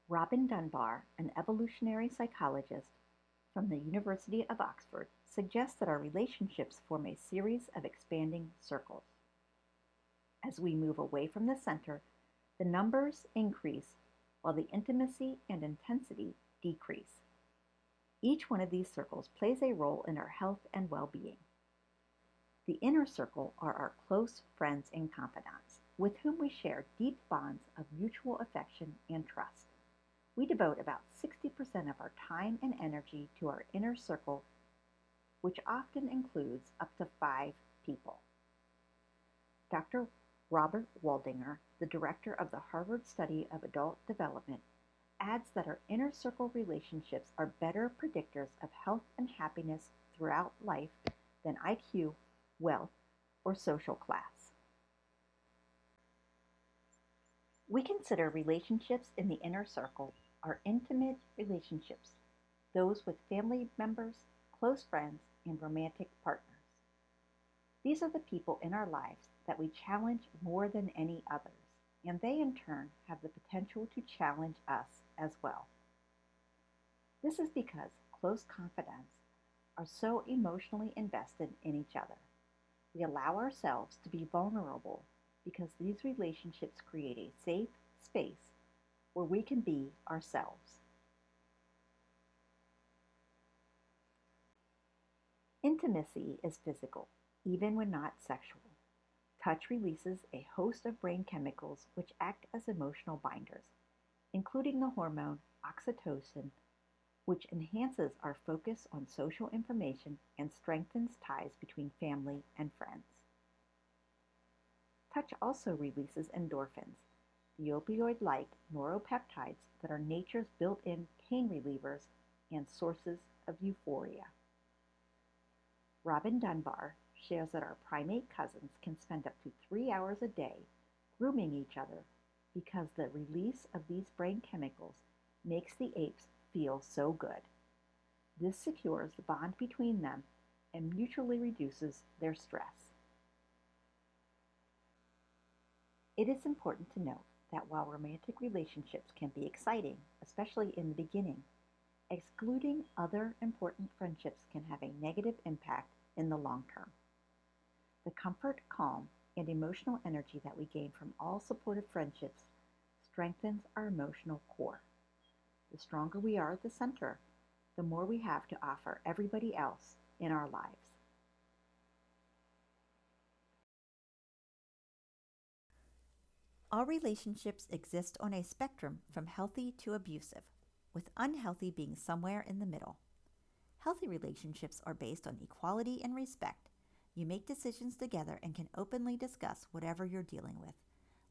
Robin Dunbar, an evolutionary psychologist from the University of Oxford, suggests that our relationships form a series of expanding circles. As we move away from the center, the numbers increase while the intimacy and intensity decrease. Each one of these circles plays a role in our health and well being. The inner circle are our close friends and confidants, with whom we share deep bonds of mutual affection and trust. We devote about 60% of our time and energy to our inner circle, which often includes up to 5 people. Dr. Robert Waldinger, the director of the Harvard Study of Adult Development, adds that our inner circle relationships are better predictors of health and happiness throughout life than IQ, wealth, or social class. We consider relationships in the inner circle are intimate relationships, those with family members, close friends, and romantic partners. These are the people in our lives that we challenge more than any others, and they in turn have the potential to challenge us as well. This is because close confidants are so emotionally invested in each other. We allow ourselves to be vulnerable because these relationships create a safe space where we can be ourselves. Intimacy is physical, even when not sexual. Touch releases a host of brain chemicals which act as emotional binders, including the hormone oxytocin, which enhances our focus on social information and strengthens ties between family and friends. Touch also releases endorphins, the opioid-like neuropeptides that are nature's built-in pain relievers and sources of euphoria. Robin Dunbar shares that our primate cousins can spend up to 3 hours a day grooming each other because the release of these brain chemicals makes the apes feel so good. This secures the bond between them and mutually reduces their stress. It is important to note that while romantic relationships can be exciting, especially in the beginning, excluding other important friendships can have a negative impact in the long term. The comfort, calm, and emotional energy that we gain from all supportive friendships strengthens our emotional core. The stronger we are at the center, the more we have to offer everybody else in our lives. All relationships exist on a spectrum from healthy to abusive, with unhealthy being somewhere in the middle. Healthy relationships are based on equality and respect. You make decisions together and can openly discuss whatever you're dealing with,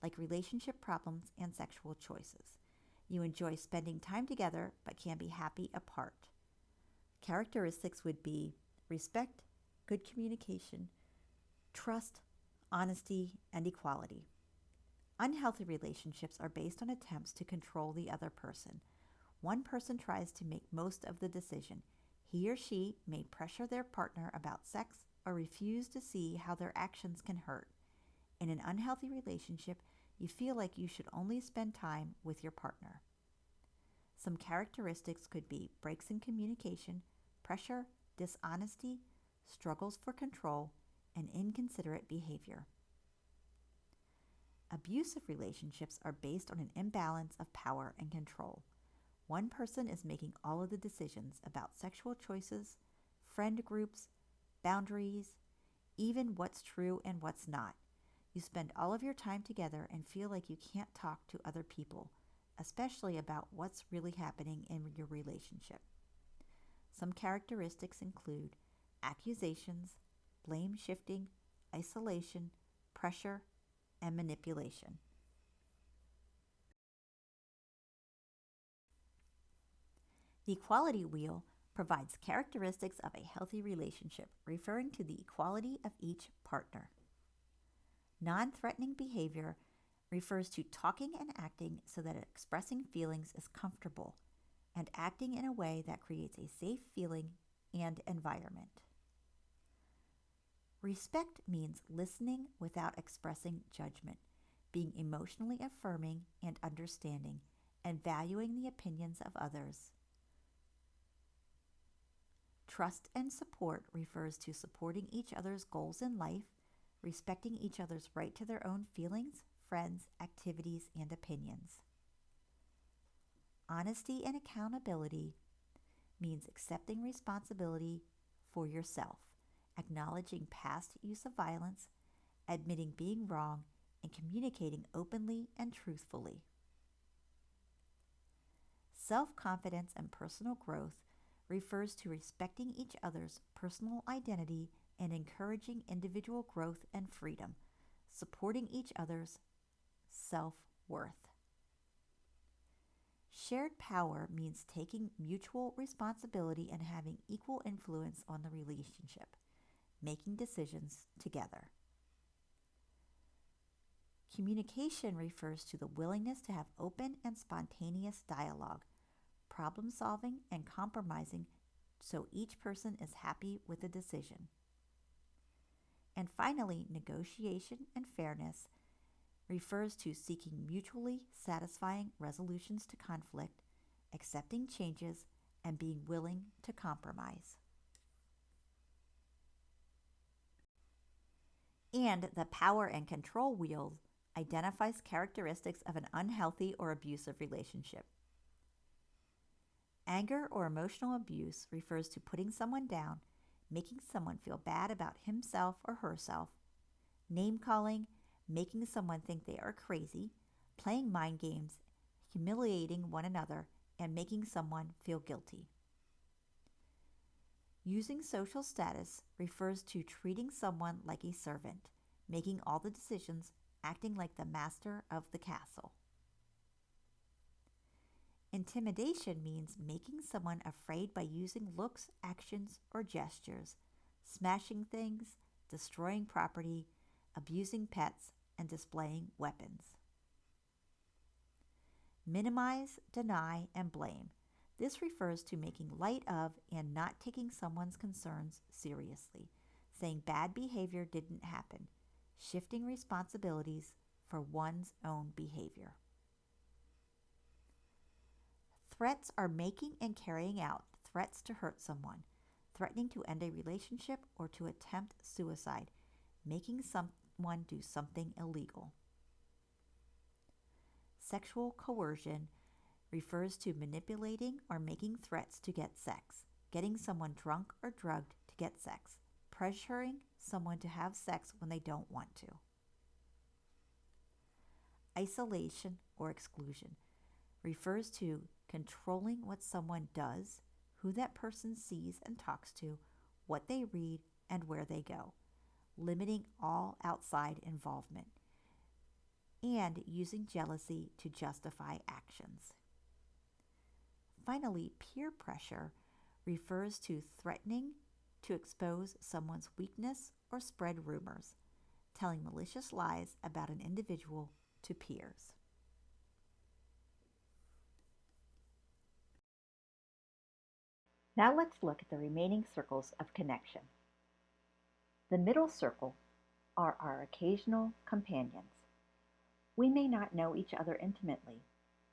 like relationship problems and sexual choices. You enjoy spending time together but can be happy apart. Characteristics would be respect, good communication, trust, honesty, and equality. Unhealthy relationships are based on attempts to control the other person. One person tries to make most of the decision. He or she may pressure their partner about sex or refuse to see how their actions can hurt. In an unhealthy relationship, you feel like you should only spend time with your partner. Some characteristics could be breaks in communication, pressure, dishonesty, struggles for control, and inconsiderate behavior. Abusive relationships are based on an imbalance of power and control. One person is making all of the decisions about sexual choices, friend groups, boundaries, even what's true and what's not. You spend all of your time together and feel like you can't talk to other people, especially about what's really happening in your relationship. Some characteristics include accusations, blame shifting, isolation, pressure, and manipulation. The equality wheel provides characteristics of a healthy relationship, referring to the equality of each partner. Non-threatening behavior refers to talking and acting so that expressing feelings is comfortable and acting in a way that creates a safe feeling and environment. Respect means listening without expressing judgment, being emotionally affirming and understanding, and valuing the opinions of others. Trust and support refers to supporting each other's goals in life, respecting each other's right to their own feelings, friends, activities, and opinions. Honesty and accountability means accepting responsibility for yourself, acknowledging past use of violence, admitting being wrong, and communicating openly and truthfully. Self-confidence and personal growth refers to respecting each other's personal identity and encouraging individual growth and freedom, supporting each other's self-worth. Shared power means taking mutual responsibility and having equal influence on the relationship, making decisions together. Communication refers to the willingness to have open and spontaneous dialogue, problem solving, and compromising so each person is happy with the decision. And finally, negotiation and fairness refers to seeking mutually satisfying resolutions to conflict, accepting changes, and being willing to compromise. And the power and control wheel identifies characteristics of an unhealthy or abusive relationship. Anger or emotional abuse refers to putting someone down, making someone feel bad about himself or herself, name-calling, making someone think they are crazy, playing mind games, humiliating one another, and making someone feel guilty. Using social status refers to treating someone like a servant, making all the decisions, acting like the master of the castle. Intimidation means making someone afraid by using looks, actions, or gestures, smashing things, destroying property, abusing pets, and displaying weapons. Minimize, deny, and blame. This refers to making light of and not taking someone's concerns seriously, saying bad behavior didn't happen, shifting responsibilities for one's own behavior. Threats are making and carrying out threats to hurt someone, threatening to end a relationship or to attempt suicide, making someone do something illegal. Sexual coercion refers to manipulating or making threats to get sex, getting someone drunk or drugged to get sex, pressuring someone to have sex when they don't want to. Isolation or exclusion refers to controlling what someone does, who that person sees and talks to, what they read, and where they go, limiting all outside involvement, and using jealousy to justify actions. Finally, peer pressure refers to threatening to expose someone's weakness or spread rumors, telling malicious lies about an individual to peers. Now let's look at the remaining circles of connection. The middle circle are our occasional companions. We may not know each other intimately,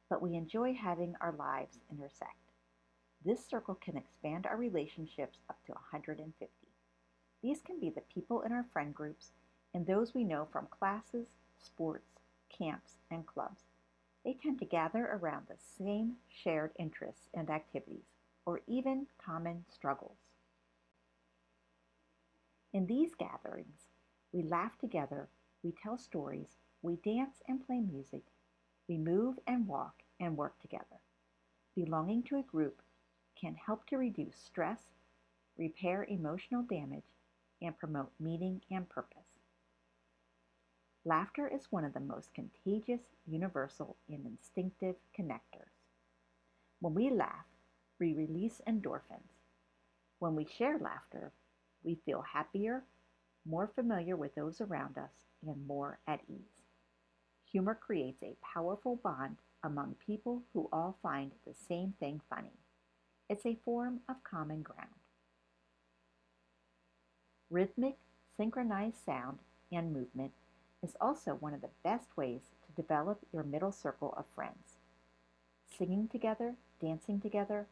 but we enjoy having our lives intersect. This circle can expand our relationships up to 150. These can be the people in our friend groups and those we know from classes, sports, camps, and clubs. They tend to gather around the same shared interests and activities, or even common struggles. In these gatherings, we laugh together, we tell stories, we dance and play music, we move and walk and work together. Belonging to a group can help to reduce stress, repair emotional damage, and promote meaning and purpose. Laughter is one of the most contagious, universal, and instinctive connectors. When we laugh, we release endorphins. When we share laughter, we feel happier, more familiar with those around us, and more at ease. Humor creates a powerful bond among people who all find the same thing funny. It's a form of common ground. Rhythmic, synchronized sound and movement is also one of the best ways to develop your middle circle of friends. Singing together, dancing together,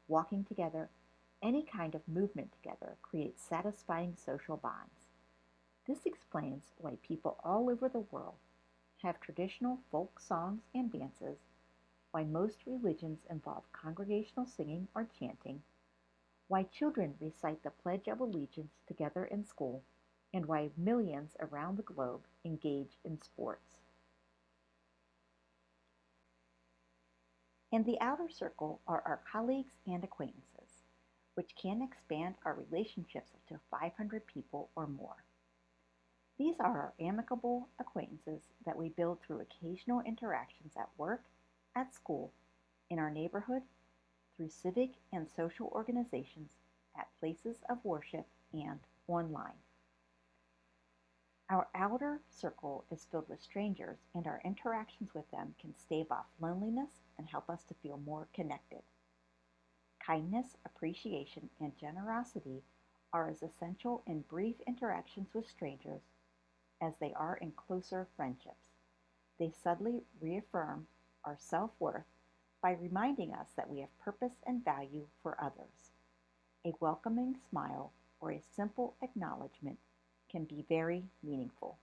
walking together, any kind of movement together creates satisfying social bonds. This explains why people all over the world have traditional folk songs and dances, why most religions involve congregational singing or chanting, why children recite the Pledge of Allegiance together in school, and why millions around the globe engage in sports. In the outer circle are our colleagues and acquaintances, which can expand our relationships to 500 people or more. These are our amicable acquaintances that we build through occasional interactions at work, at school, in our neighborhood, through civic and social organizations, at places of worship, and online. Our outer circle is filled with strangers, and our interactions with them can stave off loneliness and help us to feel more connected. Kindness, appreciation, and generosity are as essential in brief interactions with strangers as they are in closer friendships. They subtly reaffirm our self worth by reminding us that we have purpose and value for others. A welcoming smile or a simple acknowledgement can be very meaningful.